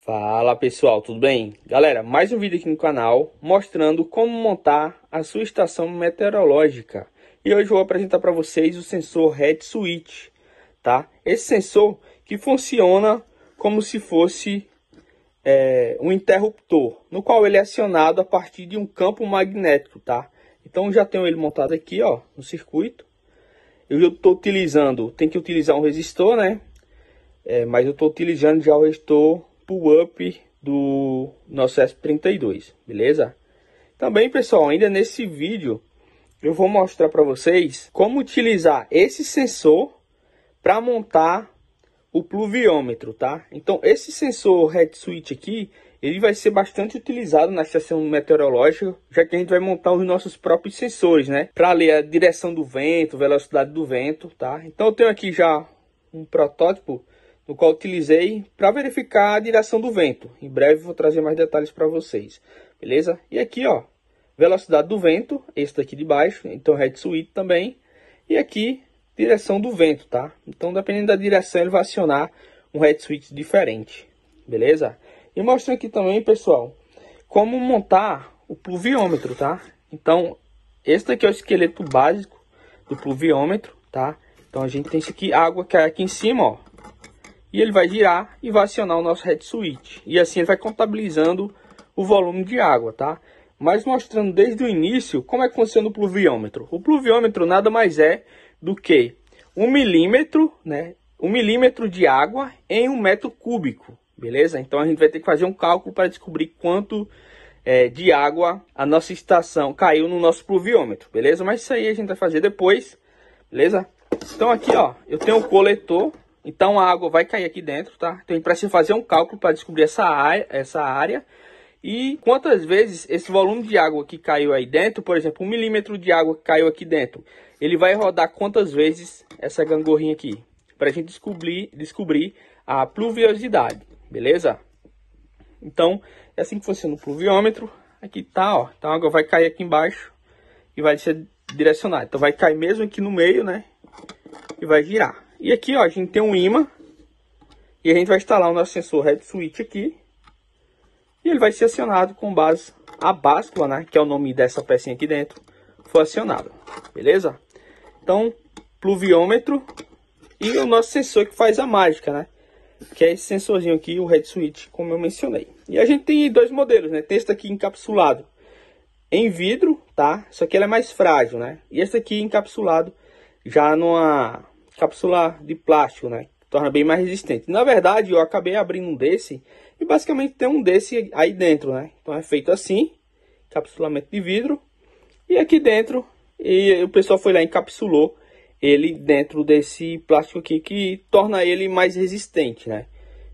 Fala pessoal, tudo bem? Galera, mais um vídeo aqui no canal mostrando como montar a sua estação meteorológica. E hoje eu vou apresentar para vocês o sensor Red Switch, tá? Esse sensor que funciona como se fosse um interruptor, no qual ele é acionado a partir de um campo magnético, tá? Então já tenho ele montado aqui, ó, no circuito. Eu estou utilizando, tem que utilizar um resistor, né? Mas eu estou utilizando já o resistor pull-up do nosso ESP32, beleza? Também, pessoal, ainda nesse vídeo eu vou mostrar para vocês como utilizar esse sensor para montar o pluviômetro, tá? Então, esse sensor Red Switch aqui, ele vai ser bastante utilizado na estação meteorológica, já que a gente vai montar os nossos próprios sensores, né? Para ler a direção do vento, velocidade do vento, tá? Então, eu tenho aqui já um protótipo no qual utilizei para verificar a direção do vento. Em breve vou trazer mais detalhes para vocês, beleza? E aqui, ó, velocidade do vento, esse daqui de baixo, então Red Switch também. E aqui, direção do vento, tá? Então, dependendo da direção, ele vai acionar um Red Switch diferente, beleza? E mostrando aqui também, pessoal, como montar o pluviômetro, tá? Então, esse daqui é o esqueleto básico do pluviômetro, tá? Então, a gente tem isso aqui, a água cai aqui em cima, ó. E ele vai girar e vai acionar o nosso Red Switch. E assim ele vai contabilizando o volume de água, tá? Mas mostrando desde o início como é que funciona o pluviômetro. O pluviômetro nada mais é do que 1 milímetro, né? 1 milímetro de água em 1 metro cúbico, beleza? Então a gente vai ter que fazer um cálculo para descobrir quanto de água a nossa estação caiu no nosso pluviômetro, beleza? Mas isso aí a gente vai fazer depois, beleza? Então aqui, ó, eu tenho um coletor. Então a água vai cair aqui dentro, tá? Então a gente precisa fazer um cálculo para descobrir essa área e quantas vezes esse volume de água que caiu aí dentro, por exemplo, 1 milímetro de água que caiu aqui dentro, ele vai rodar quantas vezes essa gangorrinha aqui, para a gente descobrir a pluviosidade, beleza? Então é assim que funciona o pluviômetro. Aqui tá, ó, então a água vai cair aqui embaixo e vai ser direcionada. Então vai cair mesmo aqui no meio, né? E vai girar. E aqui, ó, a gente tem um ímã e a gente vai instalar o nosso sensor Red Switch aqui. E ele vai ser acionado com base a báscula, né, que é o nome dessa pecinha aqui dentro, foi acionada, beleza? Então, pluviômetro e o nosso sensor que faz a mágica, né? Que é esse sensorzinho aqui, o Red Switch, como eu mencionei. E a gente tem dois modelos, né? Tem esse aqui encapsulado em vidro, tá? Só que ele é mais frágil, né? E esse aqui encapsulado já numa cápsula de plástico, né? Torna bem mais resistente. Na verdade, eu acabei abrindo um desse e basicamente tem um desse aí dentro, né? Então é feito assim, encapsulamento de vidro. E aqui dentro, e o pessoal foi lá e encapsulou ele dentro desse plástico aqui, que torna ele mais resistente, né?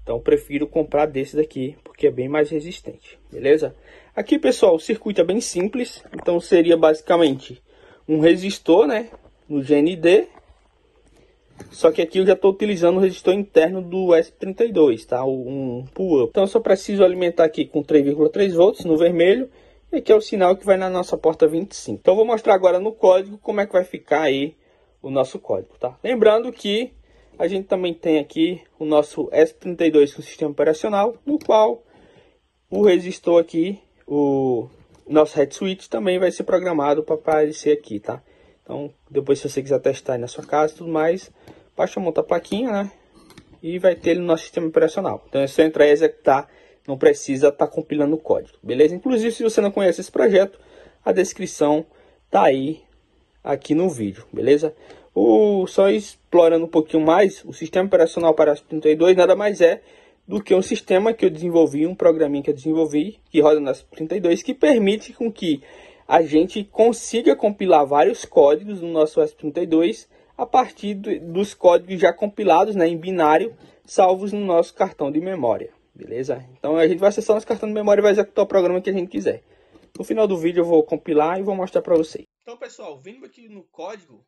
Então eu prefiro comprar desse daqui, porque é bem mais resistente, beleza? Aqui, pessoal, o circuito é bem simples. Então seria basicamente um resistor, né? No GND. Só que aqui eu já estou utilizando o resistor interno do ESP32, tá? Um pull-up. Então eu só preciso alimentar aqui com 3,3 volts no vermelho. E aqui é o sinal que vai na nossa porta 25. Então eu vou mostrar agora no código como é que vai ficar aí o nosso código, tá? Lembrando que a gente também tem aqui o nosso ESP32 com sistema operacional, no qual o resistor aqui, o nosso Red Switch, também vai ser programado para aparecer aqui, tá? Então, depois se você quiser testar aí na sua casa e tudo mais, basta montar a plaquinha, né? E vai ter ele no nosso sistema operacional. Então é só entrar e executar, não precisa estar compilando o código, beleza? Inclusive, se você não conhece esse projeto, a descrição tá aí, aqui no vídeo, beleza? Só explorando um pouquinho mais, o sistema operacional para as 32 nada mais é do que um sistema que eu desenvolvi, um programinha que eu desenvolvi, que roda nas 32, que permite com que a gente consiga compilar vários códigos no nosso ESP32 a partir dos códigos já compilados, né, em binário, salvos no nosso cartão de memória, beleza? Então a gente vai acessar nosso cartão de memória e vai executar o programa que a gente quiser. No final do vídeo eu vou compilar e vou mostrar para vocês. Então, pessoal, vindo aqui no código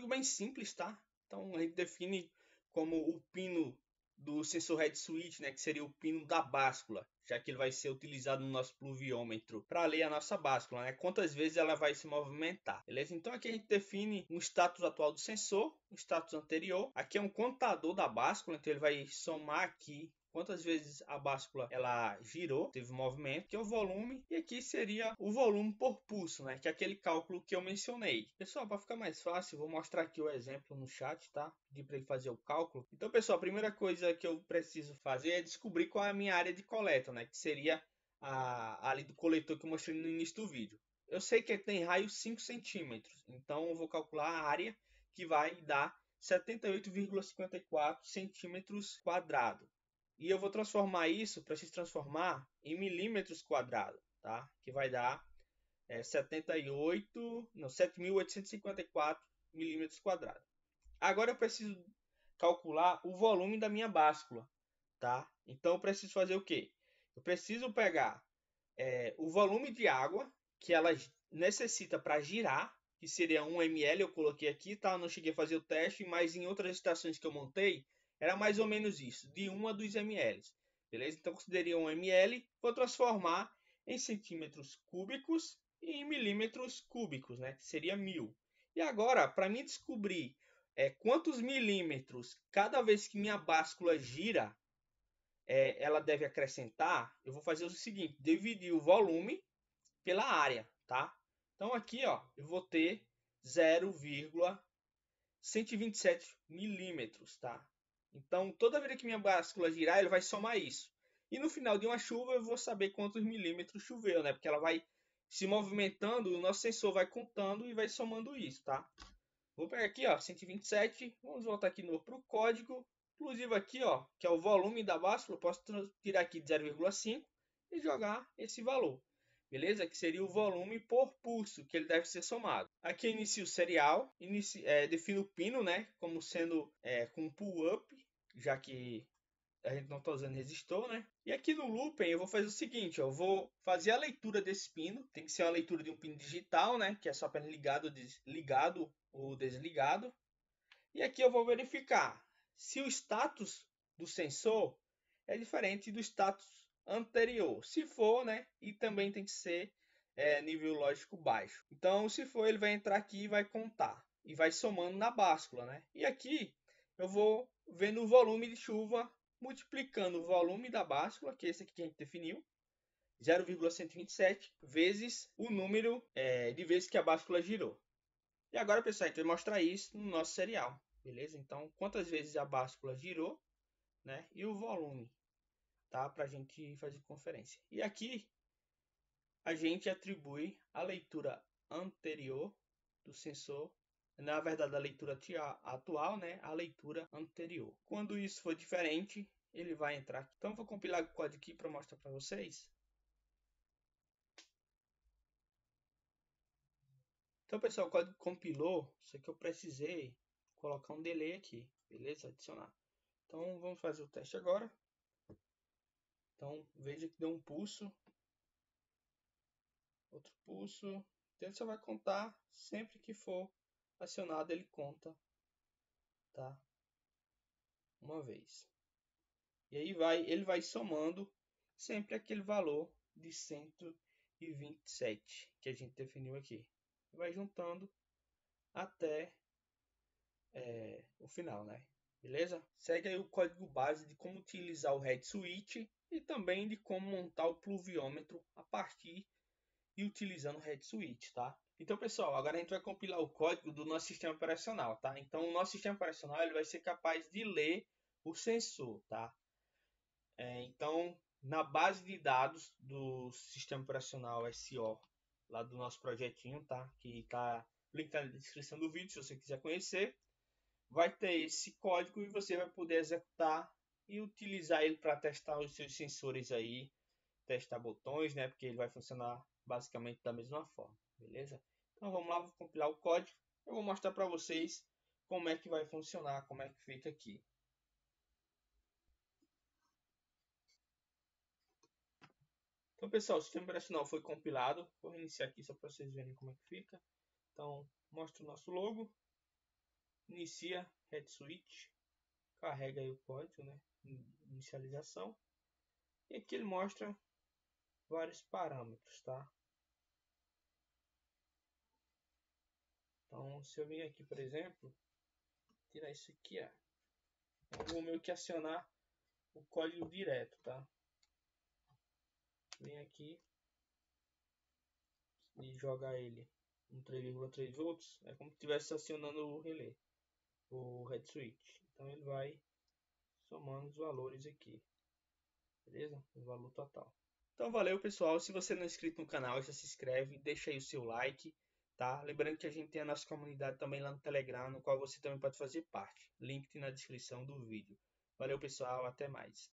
bem simples, tá? Então a gente define como o pino do sensor Red Switch, né, que seria o pino da báscula, já que ele vai ser utilizado no nosso pluviômetro para ler a nossa báscula, né, quantas vezes ela vai se movimentar, beleza? Então aqui a gente define um status atual do sensor, um status anterior. Aqui é um contador da báscula, então ele vai somar aqui quantas vezes a báscula ela girou, teve movimento, que é o volume, e aqui seria o volume por pulso, né, que é aquele cálculo que eu mencionei. Pessoal, para ficar mais fácil, vou mostrar aqui o exemplo no chat, tá? Pedir para ele fazer o cálculo. Então, pessoal, a primeira coisa que eu preciso fazer é descobrir qual é a minha área de coleta, né, que seria ali do coletor que eu mostrei no início do vídeo. Eu sei que ele tem raio 5 centímetros, então eu vou calcular a área que vai dar 78,54 centímetros quadrados. E eu vou transformar isso, para se transformar em milímetros quadrados, tá? Que vai dar 7.854 milímetros quadrados. Agora eu preciso calcular o volume da minha báscula, tá? Então eu preciso fazer o quê? Eu preciso pegar o volume de água que ela necessita para girar, que seria 1 ml, eu coloquei aqui, tá? Eu não cheguei a fazer o teste, mas em outras estações que eu montei, era mais ou menos isso, de 1 a 2 ml, beleza? Então considerei 1 ml, vou transformar em centímetros cúbicos e em milímetros cúbicos, né? Que seria 1000. E agora, para mim descobrir quantos milímetros cada vez que minha báscula gira, ela deve acrescentar, eu vou fazer o seguinte, dividir o volume pela área, tá? Então aqui, ó, eu vou ter 0,127 milímetros, tá? Então toda vez que minha báscula girar, ele vai somar isso. E no final de uma chuva eu vou saber quantos milímetros choveu, né? Porque ela vai se movimentando, o nosso sensor vai contando e vai somando isso, tá? Vou pegar aqui, ó, 127, vamos voltar aqui para o código. Inclusive aqui, ó, que é o volume da báscula, eu posso tirar aqui de 0,5 e jogar esse valor. Beleza? Que seria o volume por pulso, que ele deve ser somado. Aqui eu inicio o serial, defino o pino, né, como sendo com pull-up, já que a gente não está usando resistor, né? E aqui no looping eu vou fazer o seguinte, ó, eu vou fazer a leitura desse pino. Tem que ser uma leitura de um pino digital, né? Que é só para ligado ou desligado. E aqui eu vou verificar se o status do sensor é diferente do status anterior. Se for, né? E também tem que ser nível lógico baixo. Então, se for, ele vai entrar aqui e vai contar. E vai somando na báscula, né? E aqui eu vou vendo o volume de chuva multiplicando o volume da báscula, que é esse aqui que a gente definiu, 0,127 vezes o número de vezes que a báscula girou. E agora, pessoal, a gente vai mostrar isso no nosso serial, beleza? Então, quantas vezes a báscula girou, né? E o volume, tá? Para a gente fazer conferência. E aqui a gente atribui a leitura anterior do sensor, na verdade a leitura atual, né, a leitura anterior. Quando isso for diferente, ele vai entrar aqui. Então vou compilar o código aqui para mostrar para vocês. Então, pessoal, o código compilou, só que eu precisei colocar um delay aqui, beleza? Adicionar. Então vamos fazer o teste agora. Então veja que deu um pulso, outro pulso. Então ele só vai contar sempre que for acionado, ele conta, tá? Uma vez. E aí ele vai somando sempre aquele valor de 127 que a gente definiu aqui. Vai juntando até o final, né? Beleza? Segue aí o código base de como utilizar o Head Switch e também de como montar o pluviômetro a partir e utilizando o Head Switch, tá? Então, pessoal, agora a gente vai compilar o código do nosso sistema operacional, tá? Então, o nosso sistema operacional ele vai ser capaz de ler o sensor, tá? Então, na base de dados do sistema operacional SO, lá do nosso projetinho, tá? Que está linkado na descrição do vídeo, se você quiser conhecer, vai ter esse código e você vai poder executar e utilizar ele para testar os seus sensores aí, testar botões, né? Porque ele vai funcionar basicamente da mesma forma, beleza? Então vamos lá, vou compilar o código. Eu vou mostrar para vocês como é que vai funcionar, como é que fica aqui. Então, pessoal, o sistema operacional foi compilado. Vou reiniciar aqui só para vocês verem como é que fica. Então, mostra o nosso logo. Inicia Head Switch. Carrega aí o código, né? Inicialização. E aqui ele mostra vários parâmetros, tá? Então, se eu vir aqui, por exemplo, tirar isso aqui, ó. Eu vou meio que acionar o código direto, tá? Vem aqui e joga ele em 3,3 volts. É como se estivesse acionando o relé, o head switch. Então ele vai somando os valores aqui, beleza? O valor total. Então valeu, pessoal. Se você não é inscrito no canal, já se inscreve, deixa aí o seu like, tá? Lembrando que a gente tem a nossa comunidade também lá no Telegram, no qual você também pode fazer parte. Link na descrição do vídeo. Valeu, pessoal. Até mais.